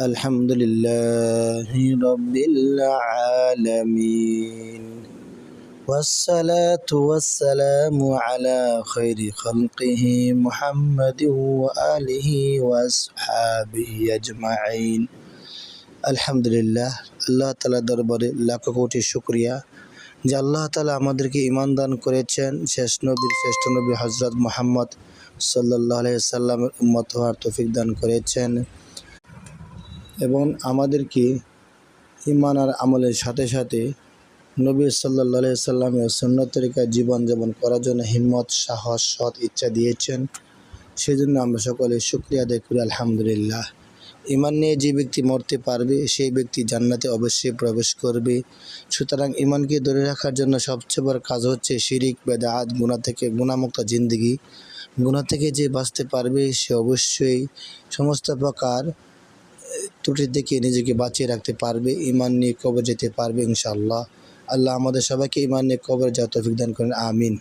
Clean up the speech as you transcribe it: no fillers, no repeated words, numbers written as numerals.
আলহামদুলিল্লাহি রাব্বিল আলামিন والصلاة والسلام على خير خلقه محمد وآله وأصحابه أجمعين আলহামদুলিল্লাহ। আল্লাহ তাআলা দরবারে লাখ কোটি শুকরিয়া যে আল্লাহ তাআলা আমাদেরকে ঈমান দান করেছেন, শেষ শ্রেষ্ঠ নবী হযরত মুহাম্মদ সাল্লাল্লাহু আলাইহি সাল্লামের উম্মত হওয়ার তৌফিক দান করেছেন এবং আমাদেরকে ঈমান আর আমলের সাথে সাথে নবী সাল্লাল্লাহু আলাইহি সাল্লামের সুন্নাত তরিকায় জীবনযাপন করার জন্য হিম্মত, সাহস, সৎ ইচ্ছা দিয়েছেন। সেজন্য আমরা সকলে শুকরিয়া আদায় করি আলহামদুলিল্লাহ। ঈমান নিয়ে যে ব্যক্তি মরতে পারবে সেই ব্যক্তি জান্নাতে অবশ্যই প্রবেশ করবে। সুতরাং ঈমানকে ধরে রাখার জন্য সবচেয়ে বড় কাজ হচ্ছে শিরিক, বেদাত, গুনাহ থেকে গুনাহমুক্ত জিন্দেগি। গুনাহ থেকে যে বাঁচতে পারবে সে অবশ্যই সমস্ত প্রকার ত্রুটি থেকে নিজেকে বাঁচিয়ে রাখতে পারবে, ঈমান নিয়ে কবর যেতে পারবে ইনশাআল্লাহ। আল্লাহ আমাদের সবাইকে ঈমান নিয়ে কবরে যাওয়ার তৌফিক দান করেন, আমিন।